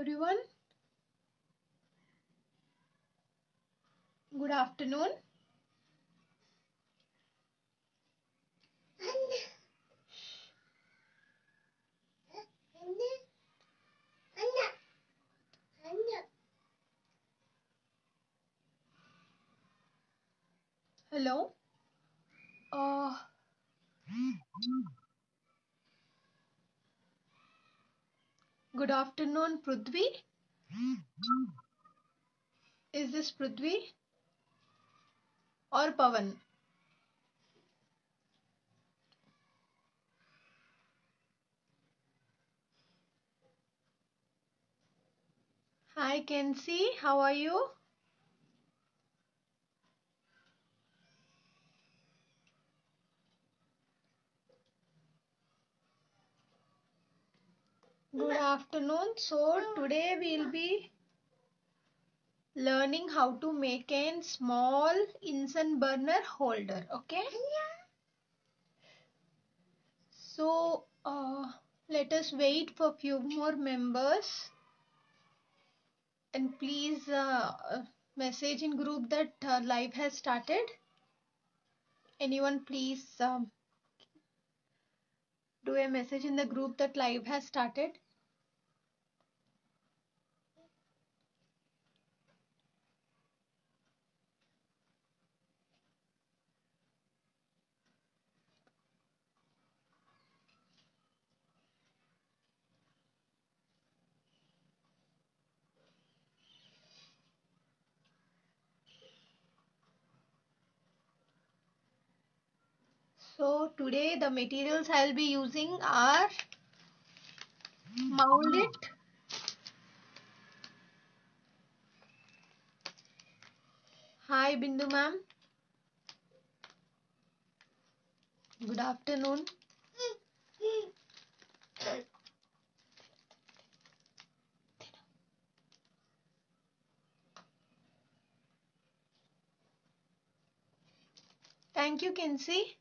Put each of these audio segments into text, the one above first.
everyone. Good afternoon. Hello. Uh, Good afternoon, Prithvi. Is this Prithvi or Pavan? Hi, Kenzie. How are you? Good afternoon. So today we'll be learning how to make a small Bunsen burner holder. Okay. So let us wait for few more members and please message in group that live has started. Anyone please do a message in the group that live has started. So today the materials I'll be using are molded. Hi Bindu ma'am. Good afternoon. Thank you, Kenzie.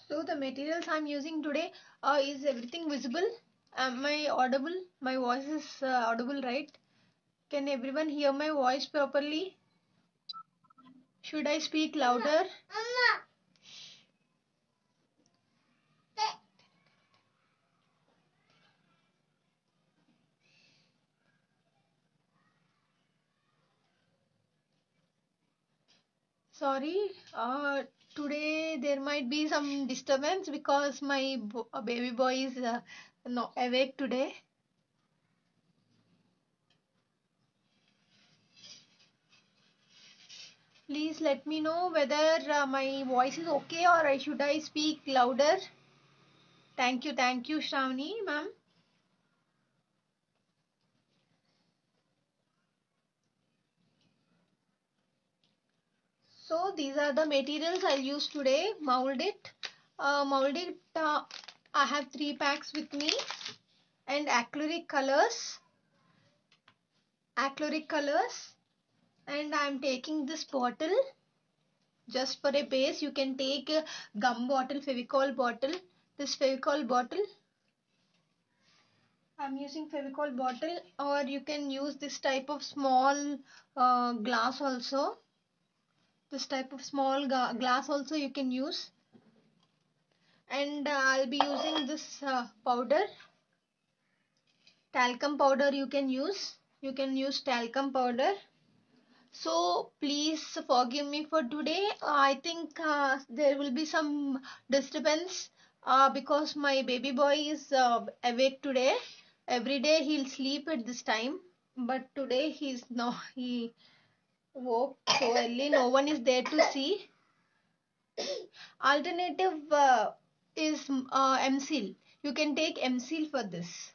So the materials I'm using today, is everything visible? Am I audible? My voice is audible, right? Can everyone hear my voice properly? Should I speak louder? Sorry, today there might be some disturbance because my baby boy is no awake today. Please let me know whether my voice is okay or should I speak louder. Thank you, Shravani, ma'am. So these are the materials I'll use today. Mold it. Mold it. I have 3 packs with me and acrylic colors, and I'm taking this bottle just for a base. You can take a gum bottle, Fevicol bottle. This Fevicol bottle. I'm using Fevicol bottle, or you can use this type of small glass also. This type of small glass also you can use. And I'll be using this powder, talcum powder. You can use talcum powder. So please forgive me for today. I think there will be some disturbance because my baby boy is awake today. Every day he'll sleep at this time, but today he woke so early. No one is there to see. Alternative is M-Seal. You can take M-Seal for this.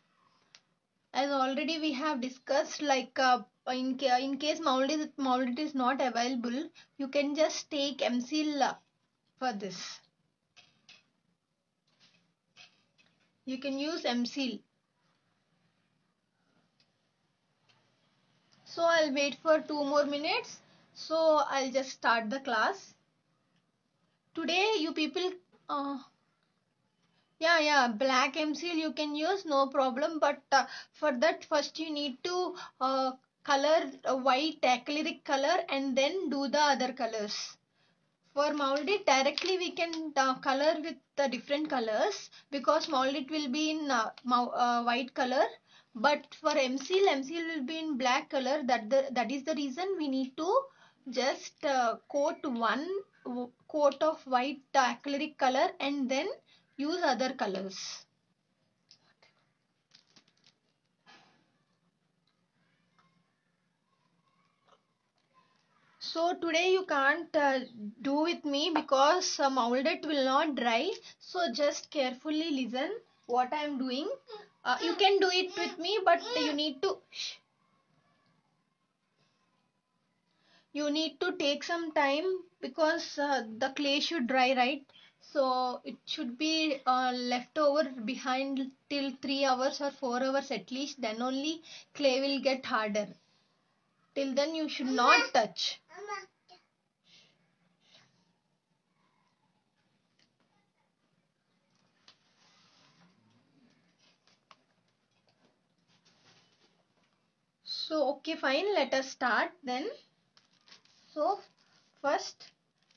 As already we have discussed, like in case mold is not available, you can just take M-Seal for this. You can use M-Seal. So I'll wait for 2 more minutes. So I'll just start the class. Today you people, uh, yeah, black M-Seal you can use, no problem. But for that first you need to color white acrylic color and then do the other colors. For molded directly we can color with the different colors, because molded will be in white color, but for M-Seal will be in black color. That is the reason we need to just coat one coat of white acrylic color and then use other colors. So today you can't do with me because molded will not dry. So just carefully listen what I am doing. You can do it with me, but you need to take some time, because the clay should dry, right? So it should be left over behind till 3 hours or 4 hours at least. Then only clay will get harder. Till then you should not touch. So okay, fine, let us start then. So first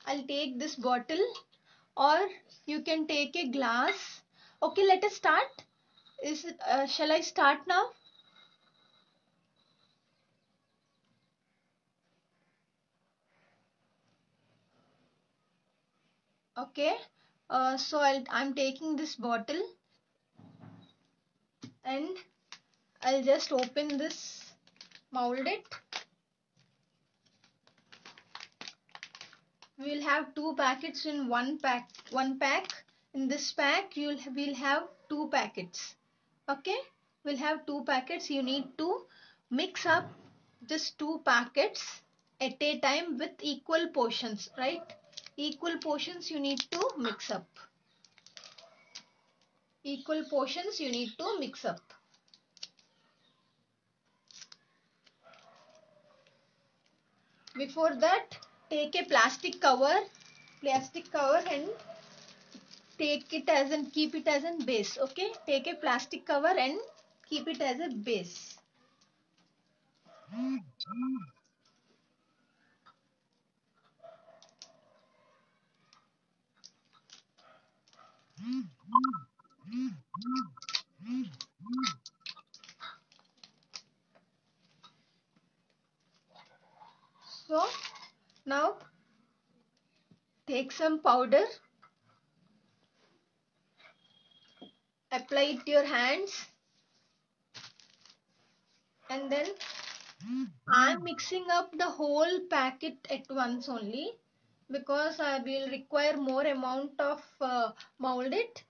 I'll take this bottle, or you can take a glass. Okay, let us start. Shall I start now? Okay. So I'm taking this bottle and I'll just open this, mold it. We will have two packets in one pack. One pack. In this pack, we'll have two packets. Okay. We'll have two packets. You need to mix up this two packets at a time with equal portions, right? Equal portions you need to mix up. Equal portions you need to mix up. Before that, take a plastic cover and take it as and keep it as a base. Okay, take a plastic cover and keep it as a base. So now take some powder, apply it to your hands, and then I'm mixing up the whole packet at once only, because I will require more amount of mold it.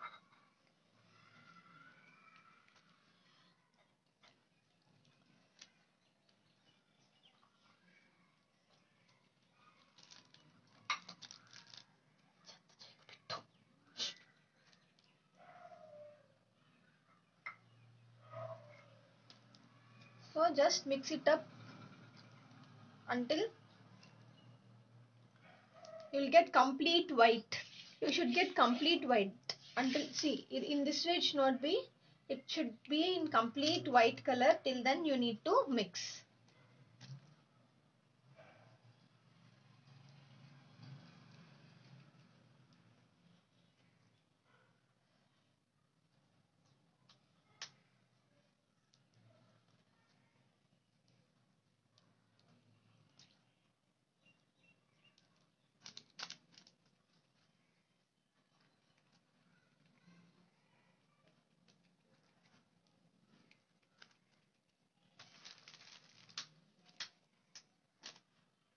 So just mix it up until you'll get complete white. You should get complete white until, see, in this way it should not be. It should be in complete white color. Till then you need to mix.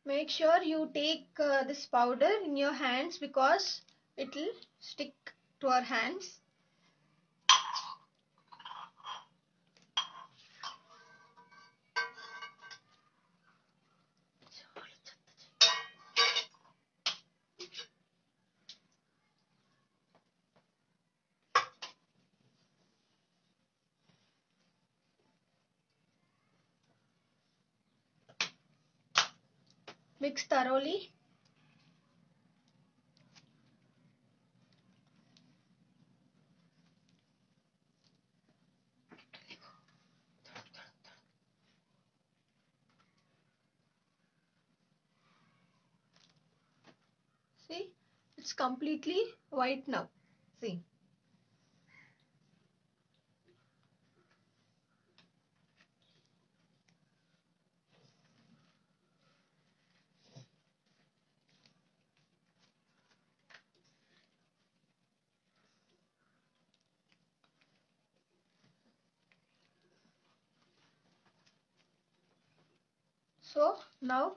Make sure you take this powder in your hands, because it will stick to our hands. Mix thoroughly. See, it's completely white now. See. So now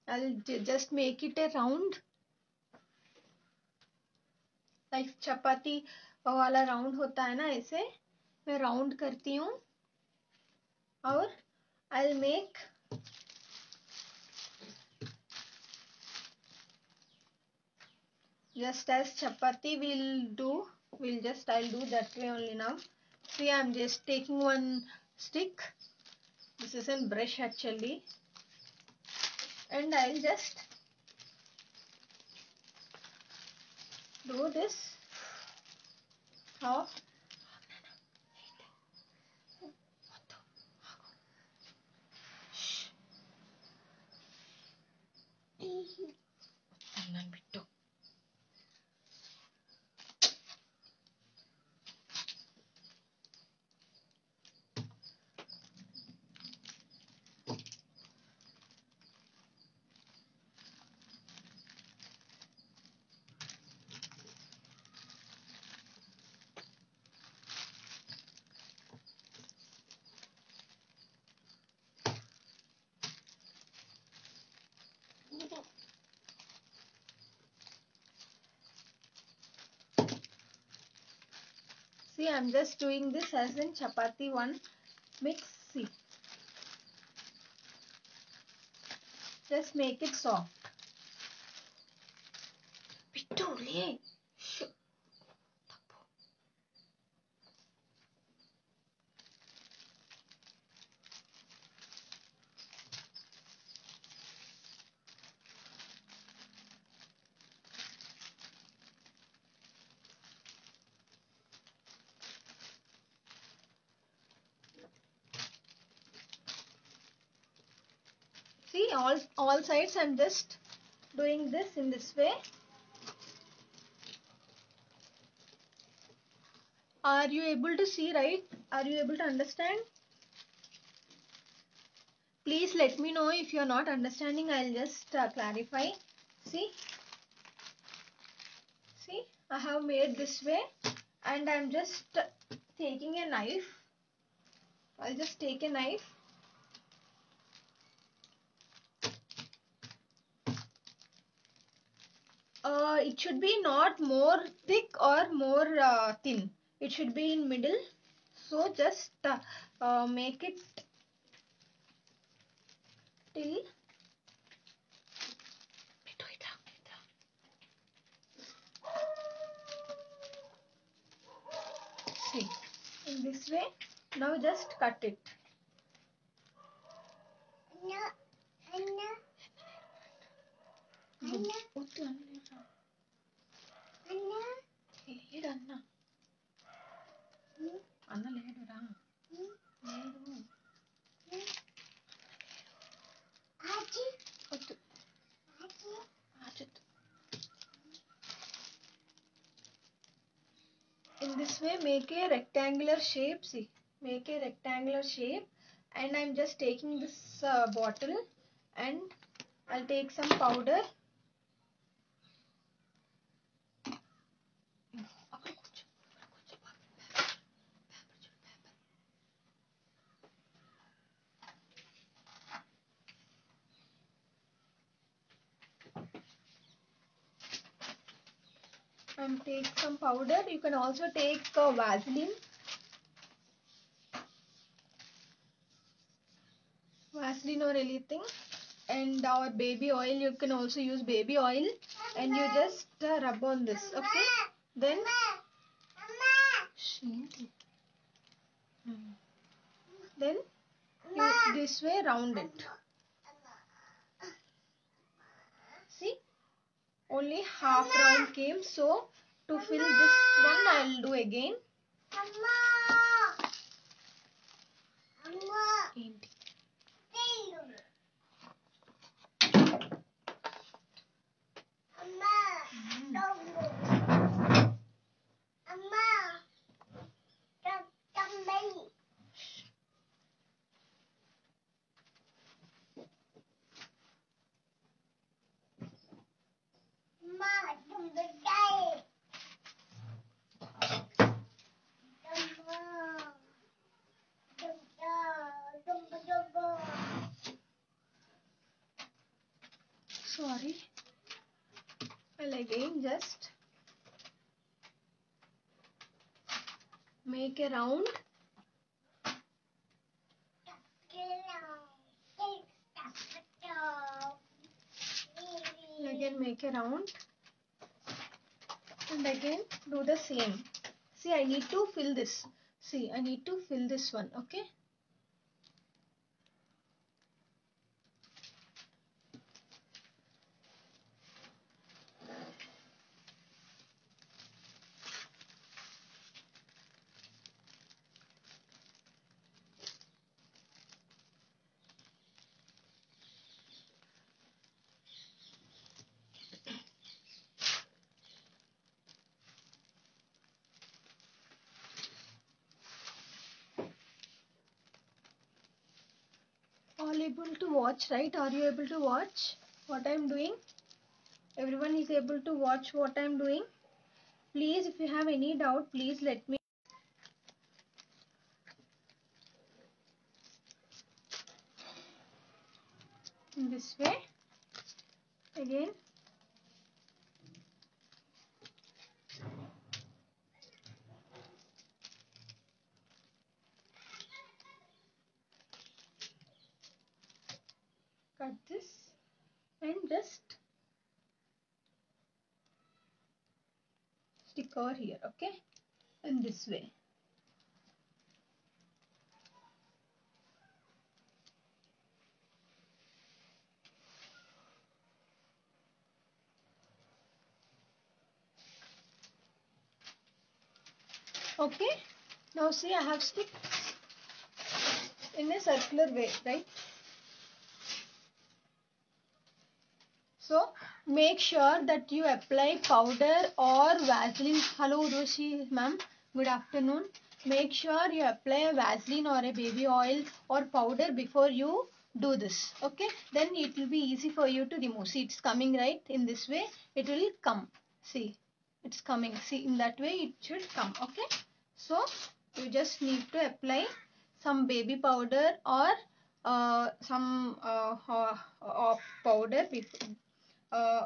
I'll just make it a round, like चपाती वाला round होता है ना, ऐसे मैं round करती हूँ और I'll make just as chapati I'll do that way only now. See, I'm just taking one stick. This is a brush actually, and I'll just do this. How? See, I'm just doing this as in chapati one mix. See, just make it soft. See, all sides I'm just doing this in this way. Are you able to see, right? Are you able to understand? Please let me know if you are not understanding. I'll just clarify. See, I have made this way, and I'm just taking a knife. I'll just take a knife. It should be not more thick or more thin. It should be in middle. So just make it till see in this way. Now just cut it. అన్న లేడురా లేడు వద్దు in this way make a rectangular shape. See, make a rectangular shape, and I'm just taking this bottle, and I'll take some powder. And take some powder. You can also take Vaseline or anything, and our baby oil. You can also use baby oil, and you just rub on this. Okay, then you this way round it. only half round came, so to fill this one I'll do again. ఏంటి? Sorry, I'll again just make a round. Again make a round and again do the same. See, I need to fill this. See, I need to fill this one, okay? All able to watch, right? Are you able to watch what I am doing? Everyone is able to watch what I am doing? Please, if you have any doubt, please let me. In this way. Again. Cut this and just stick over here, okay? In this way. Okay, now see, I have stick in a circular way, right? So make sure that you apply powder or Vaseline. Hello Roshi ma'am, good afternoon. Make sure you apply a Vaseline or a baby oil or powder before you do this. Okay, then it will be easy for you to remove. See, it's coming right in this way. It will come. See, it's coming. See, in that way it should come. Okay, so you just need to apply some baby powder or some powder before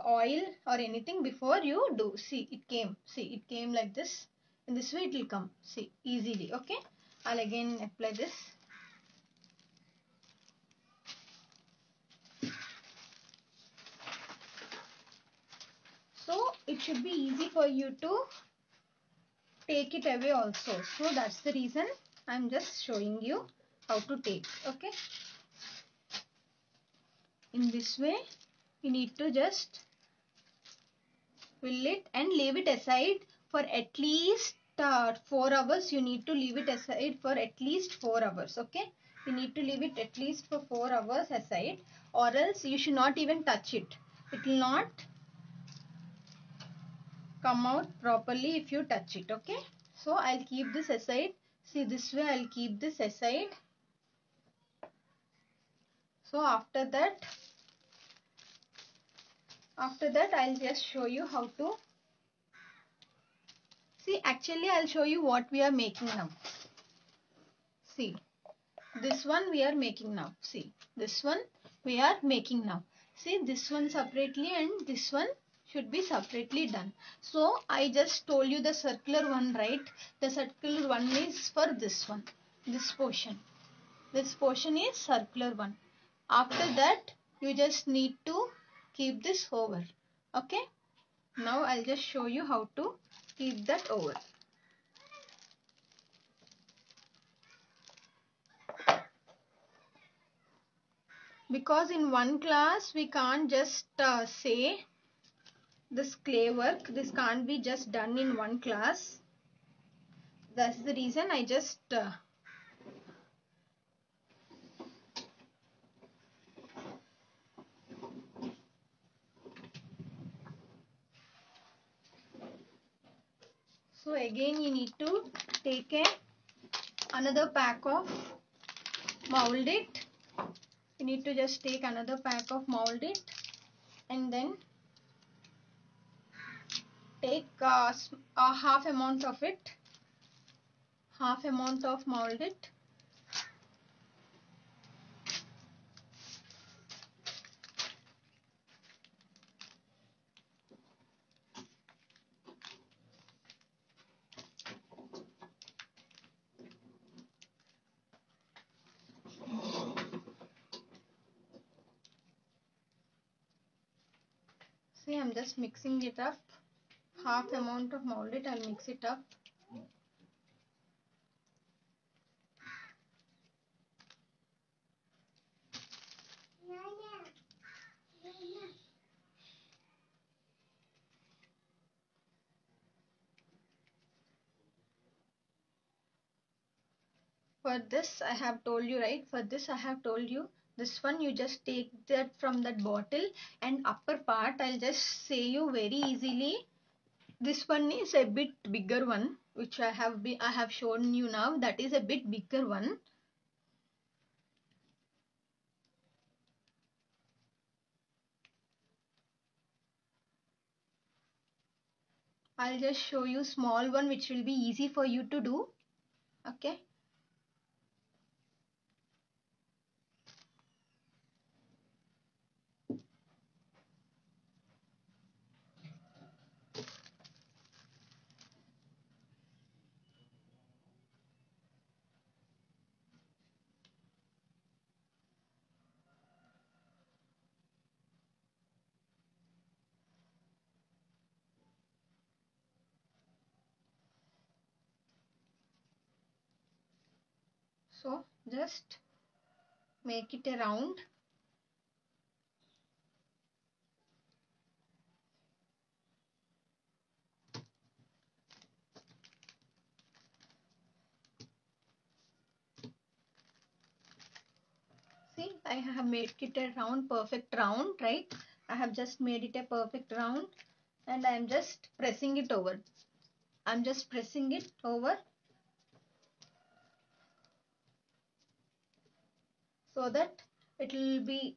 oil or anything before you do. See, it came. See, it came like this. In this way it will come. See, easily. Okay, I'll again apply this. So it should be easy for you to take it away also. So that's the reason I'm just showing you how to take. Okay, in this way you need to just fill it and leave it aside for at least 4 hours. You need to leave it aside for at least 4 hours. Okay, you need to leave it at least for 4 hours aside, or else you should not even touch it. It will not come out properly if you touch it. Okay, so I'll keep this aside. See, this way I'll keep this aside. So after that I'll just show you how to. See, actually I'll show you what we are making now. See, this one we are making now. See, this one we are making now. See, this one separately and this one should be separately done. So I just told you the circular one, right? The circular one is for this one, this portion. This portion is circular one. After that you just need to keep this over. Okay, now I'll just show you how to keep that over. Because in one class we can't just say this clay work. This can't be just done in one class. That's the reason I just so again you need to take another pack of mold it. You need to just take another pack of mold it and then take a half amount of it, half amount of mold it. See, I'm just mixing it up. Half amount of mold it, I'll mix it up. For this I have told you, right? For this I have told you, this one you just take that from that bottle, and upper part I'll just say you very easily. This one is a bit bigger one, which I have shown you now. That is a bit bigger one. I'll just show you small one which will be easy for you to do. Okay. So just make it a round. See, I have made it a round, perfect round, right? I have just made it a perfect round and I am just pressing it over. I'm just pressing it over so that it will be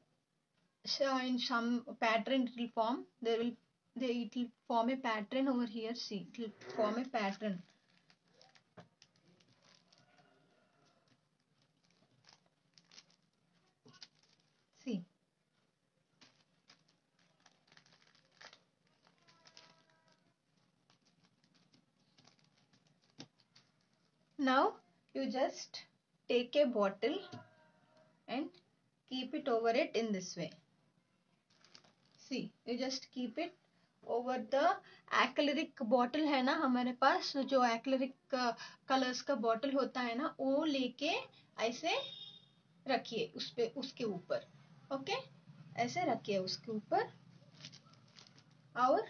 in some pattern it will form. It will form a pattern over here. See, it will form a pattern. See. Now you just take a bottle and keep it over it in this way. See, you just keep it over the acrylic bottle है ना हमारे पास, जो acrylic colours का bottle होता है ना, वो लेके ऐसे रखिए उस पे, उसके ऊपर. ओके, ऐसे रखिए उसके ऊपर और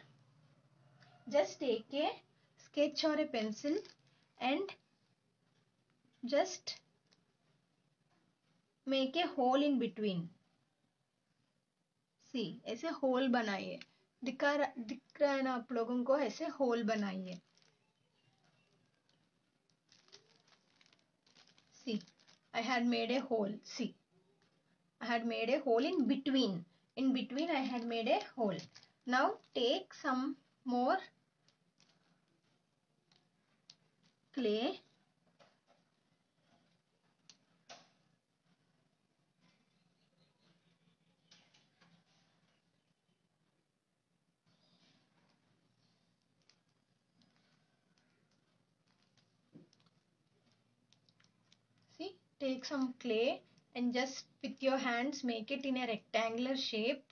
just take a sketch or a pencil and just make a hole in between. सी, ऐसे होल बनाइए. दिख रहा है ना आप लोगों को? ऐसे होल बनाइए. सी, I had made a hole. See, I had made a hole in between. In between I had made a hole. Now take some more clay. See, take some clay and just with your hands make it in a rectangular shape.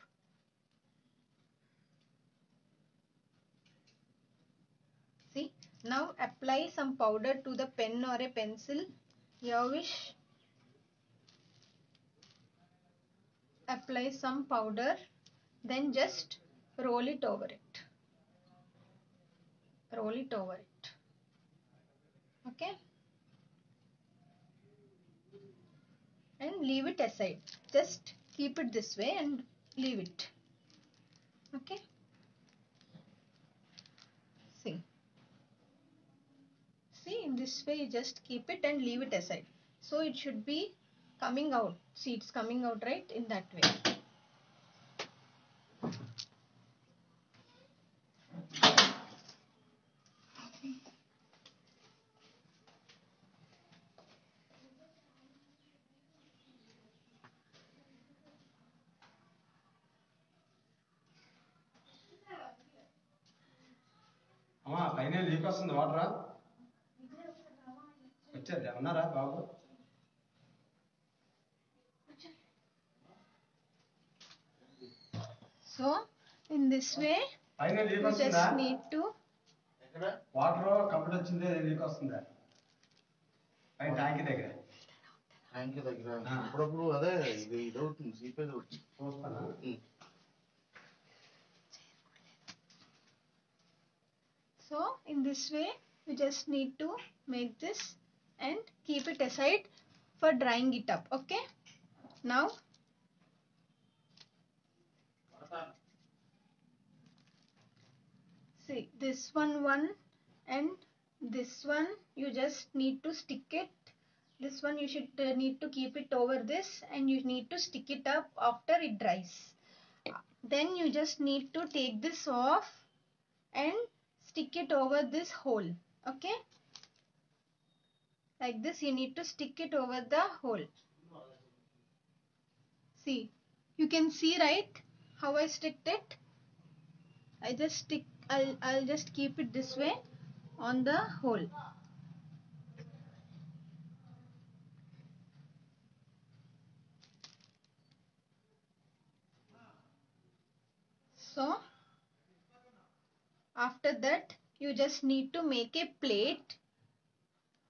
See, now apply some powder to the pen or a pencil, your wish. Apply some powder, then just roll it over it. roll it over it. Okay, and leave it aside. Just keep it this way and leave it. Okay, see. See, in this way you just keep it and leave it aside. So it should be coming out. See, it's coming out right in that way. అమ్మా పైన leak వస్తుంది వాటరా వచ్చారు ఉన్నారా బాబు So in this way పైన leak you వస్తుందా just need to water complete వచ్చింది leak వస్తుందా పైన ట్యాంక్ దగ్గర అప్పుడప్పుడు అదే ఇది ఇదవుతుంది సీపేజ్ అవుతుంది చూస్తానా So in this way you just need to make this and keep it aside for drying it up. Okay, now see this one and this one you just need to stick it. This one you should need to keep it over this and you need to stick it up after it dries. Then you just need to take this off and stick it over this hole. Okay, like this you need to stick it over the hole. See, you can see right how I sticked it. I'll just keep it this way on the hole. So after that you just need to make a plate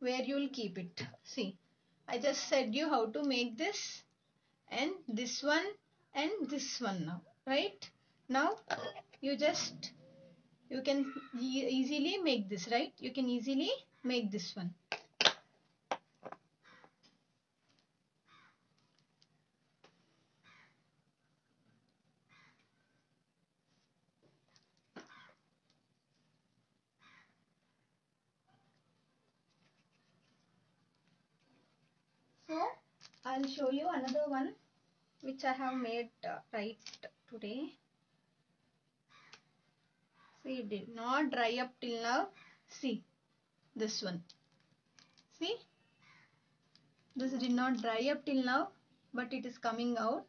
where you will keep it. See, I just said you how to make this and this one and this one now, right? Now you can easily make this, right? You can easily make this one. So I'll show you another one which I have made right today. See, it did not dry up till now. See, this one. See, this did not dry up till now, but it is coming out.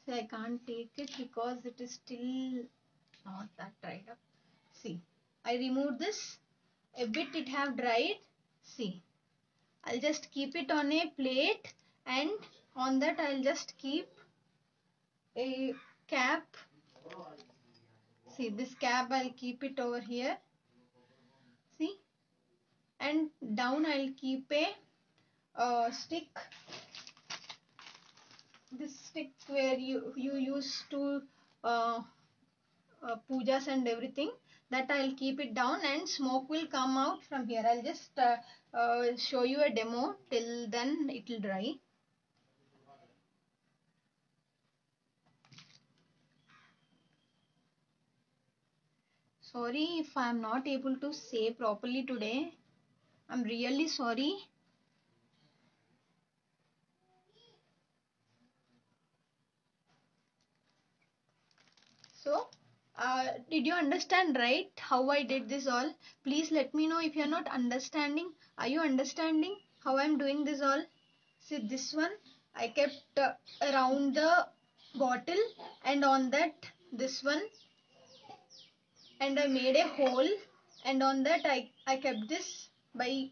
See, I can't take it because it is still not that dried up. See, I removed this. A bit it have dried. See, I'll just keep it on a plate and on that I'll just keep a cap. See, this cap I'll keep it over here. See, and down I'll keep a stick. This stick where you use to pujas and everything, that I'll keep it down and smoke will come out from here. I'll just show you a demo. Till then it will dry. Sorry if I am not able to say properly today. I'm really sorry. So, did you understand right how I did this all? Please let me know if you are not understanding. Are you understanding how I am doing this all? See, this one I kept around the bottle and on that this one, and I made a hole, and on that I kept this by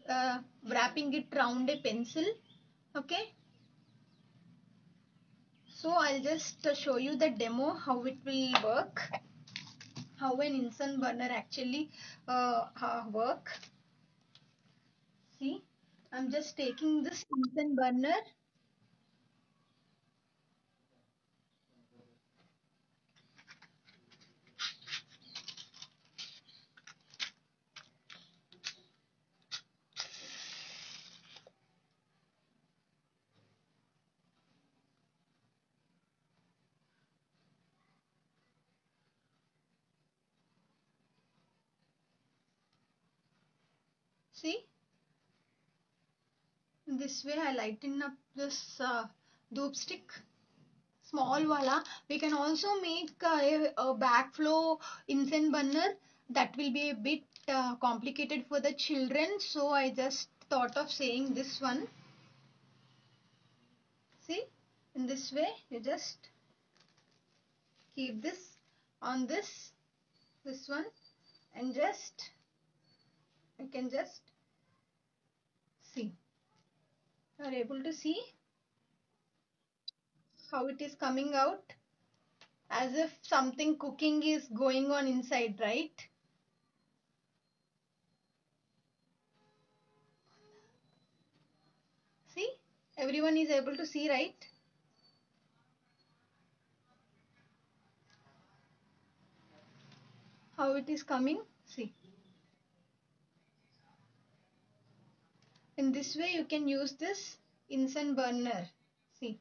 wrapping it round a pencil. Okay. So I'll just show you the demo how it will work, how an Bunsen burner actually work. See, I'm just taking this Bunsen burner. See, in this way I lighten up this doop stick. Small wala. We can also make a backflow incense burner. That will be a bit complicated for the children. So I just thought of saying this one. See, in this way you just keep this on this one, and just you can just see. You are able to see how it is coming out, as if something cooking is going on inside, right? See, everyone is able to see, right? How it is coming. See, in this way you can use this incense burner. See,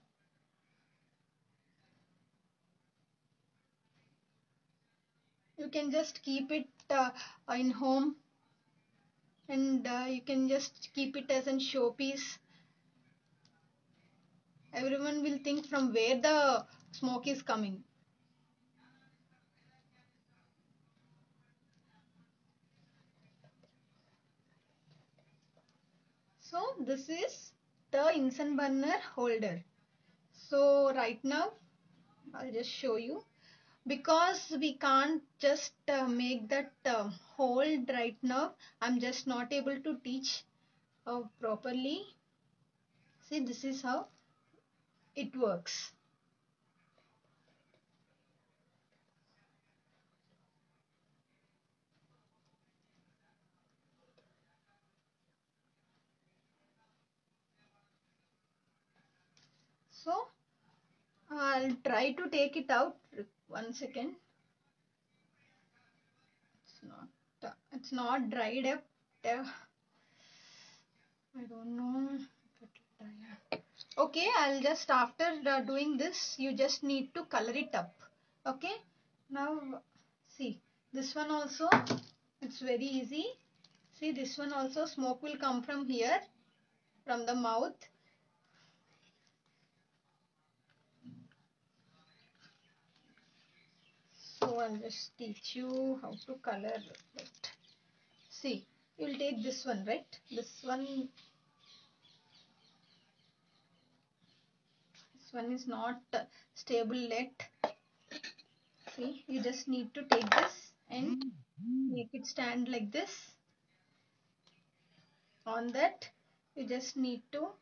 you can just keep it in home, and you can just keep it as a showpiece. Everyone will think from where the smoke is coming. So this is the incense burner holder. So right now I'll just show you, because we can't just make that hold right now. I'm just not able to teach properly. See, this is how it works. So I'll try to take it out. 1 second. It's not dried up. I don't know. Okay, I'll just, after doing this, you just need to color it up. Okay, now see, this one also, it's very easy. See, this one also, smoke will come from here, from the mouth. So I'll just teach you how to color it. See, you'll take this one, right? This one is not stable yet. See, you just need to take this and make it stand like this. On that, you just need to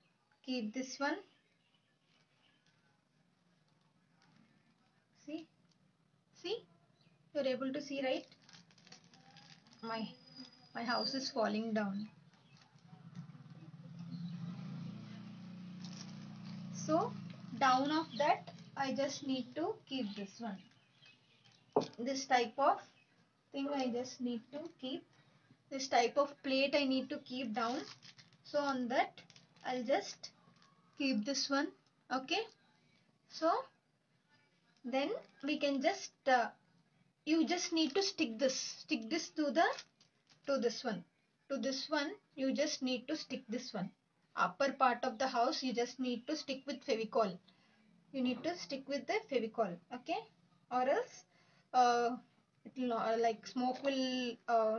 keep this one. See, you're able to see, right? My house is falling down. So down of that, I just need to keep this one. This type of thing I just need to keep. This type of plate I need to keep down. So on that, I'll just keep this one. Okay. So then we can just you just need to stick this to this one. To this one, you just need to stick this one. Upper part of the house, you just need to stick with Fevicol. You need to stick with the Fevicol, okay? Or else, it will like smoke will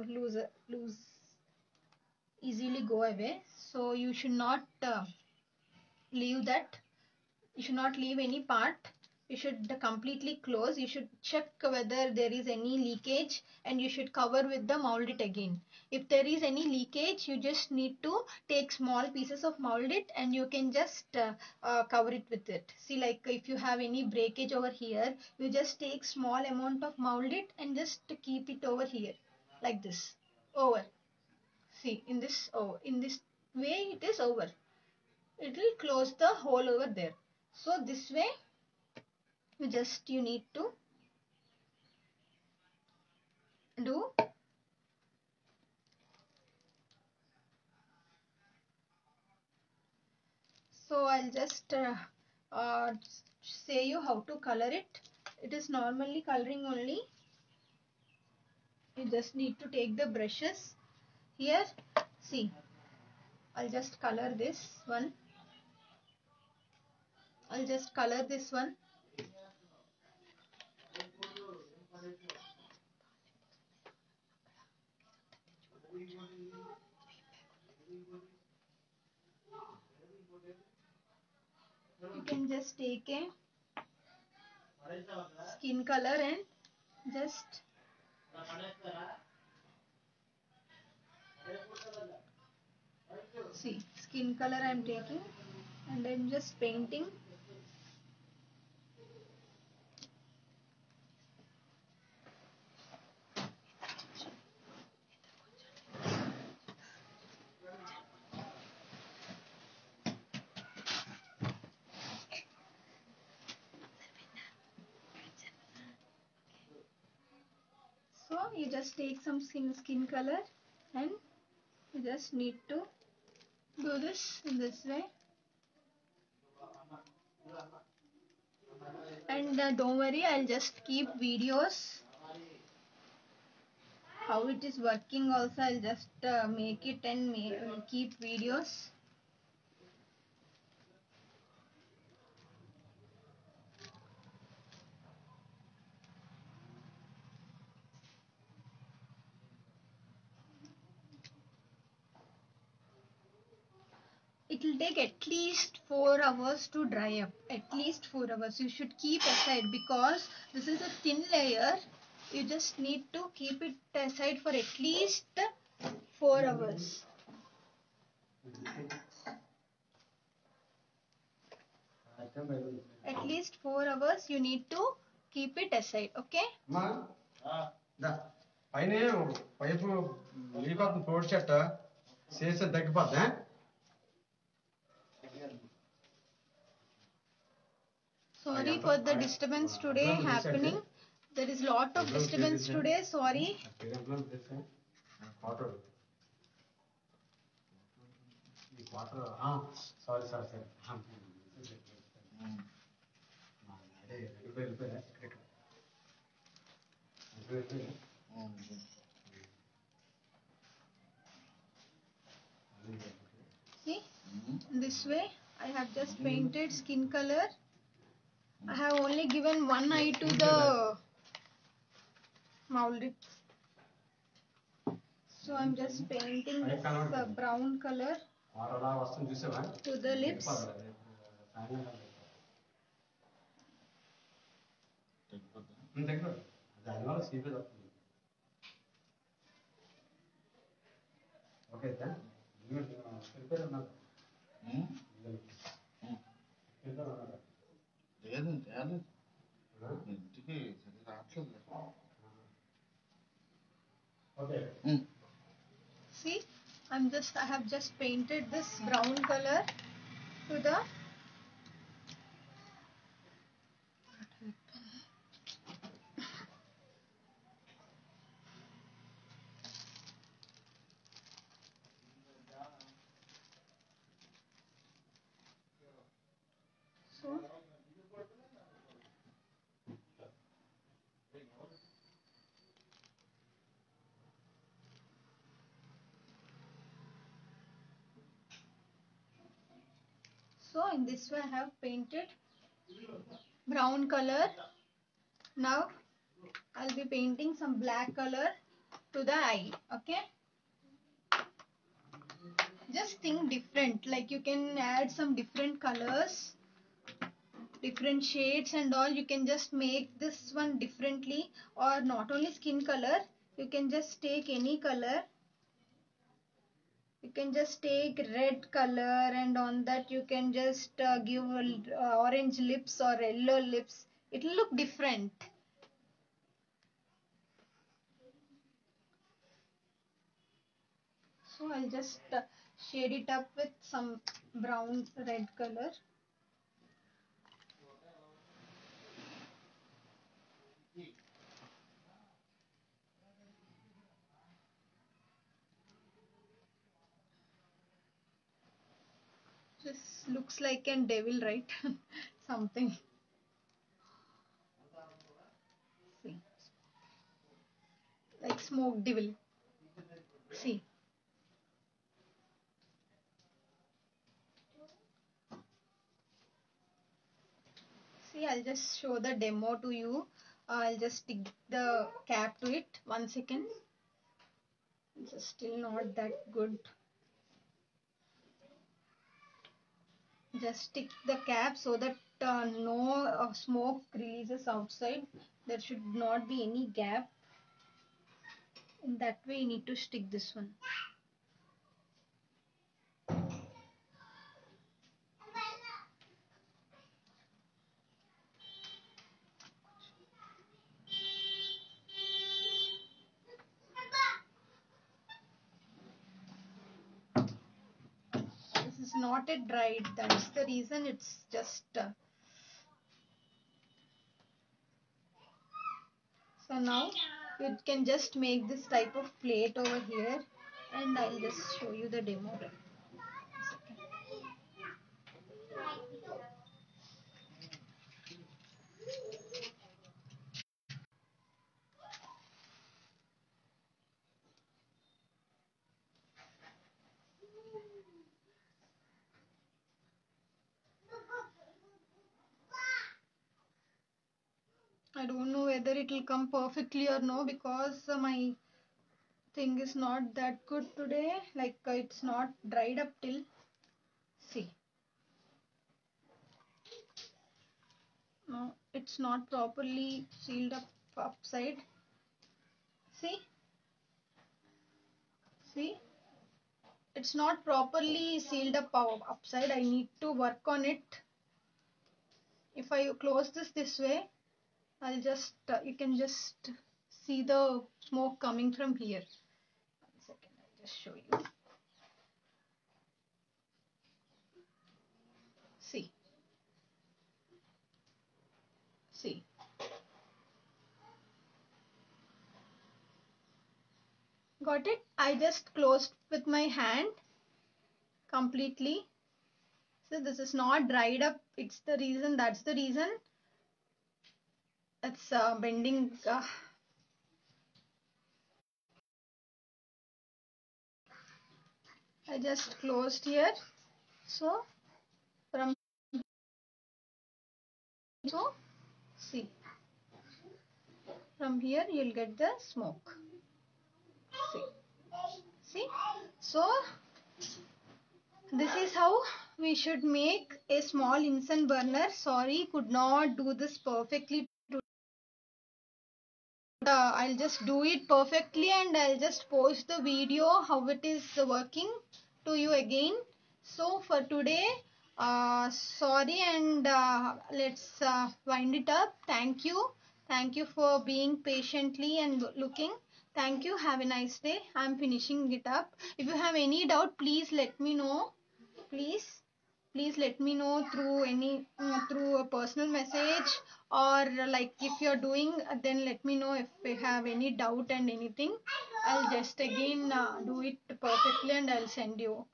lose easily go away. So you should not leave that. You should not leave any part. You should completely close. You should check whether there is any leakage, and you should cover with the mold it again. If there is any leakage, you just need to take small pieces of mold it, and you can just cover it with it. See, like if you have any breakage over here, you just take small amount of mold it and just keep it over here like this over. See, in this, oh, in this way it is over. It will close the hole over there. So this way you need to do. So I'll just uh, say you how to color it. It is normally coloring only. You just need to take the brushes here. See, I'll just color this one. I'll just color this one. You can just take a skin color and just see, skin color I'm taking and I'm just painting. So you just take some skin color and you just need to do this in this way. And don't worry, I'll just keep videos how it is working also. I'll just make it and keep videos. It will take at least 4 hours to dry up. At least 4 hours. You should keep aside because this is a thin layer. You just need to keep it aside for at least 4 hours. At least 4 hours you need to keep it aside. Okay? అమ్మా దా పైన pipe leak అవుతుంది తోడు చెట్ట చేస్తే తగ్గిపోద్దా Sorry for the disturbance today happening. There is lot of disturbance today. Sorry. Water sorry sorry sorry అదే వెళ్ళిపోయా See, this way I have just painted skin color. I have only given one eye to the molded. So I'm just painting this brown color water అలా వస్తుంది చూసావా to the lips. తగ్గిపోదు దానివల్ల seepage వస్తుంది okay prepare ఉన్నారు prepare ఉన్నారు లేదు తేలేదు ఇంటికి సరిగ్గా రావట్లేదు okay See, I have just painted this brown color to the so So in this way I have painted brown color. Now I'll be painting some black color to the eye. Okay? Just think different. Like you can add some different colors, different shades and all. You can just make this one differently, or not only skin color. You can just take any color. You can just take red color and on that you can just give orange lips or yellow lips. It will look different. So I'll just shade it up with some brown red color. This looks like a devil, right? Something. See. Like smoke devil. See. See, I'll just show the demo to you. I'll just stick the cap to it. 1 second. It's still not that good. Just stick the cap so that no smoke releases outside. There should not be any gap. In that way, you need to stick this one. This is not a dried. That's the reason it's just. So now you can just make this type of plate over here, and I'll just show you the demo. I don't know whether it will come perfectly or no, because my thing is not that good today. Like it's not dried up till. See. No, it's not properly sealed up upside. See? See? It's not properly sealed up upside. I need to work on it. If I close this way, I'll just, you can just see the smoke coming from here. 1 second, I'll just show you. See. See. Got it? I just closed with my hand completely. So this is not dried up. It's the reason, that's the reason it's bending. I just closed here. So from so see, from here you'll get the smoke. See, so this is how we should make a small incense burner. Sorry, could not do this perfectly. I'll just do it perfectly and I'll just post the video how it is working to you again. So for today, sorry, and let's wind it up. Thank you. Thank you for being patiently and looking. Thank you. Have a nice day. I'm finishing it up. If you have any doubt, please let me know. Please let me know through any through a personal message, or like if you're doing, then let me know if you have any doubt and anything. I'll just again do it perfectly and I'll send you.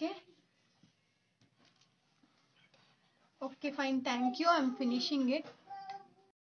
Okay, fine, thank you. I'm finishing it.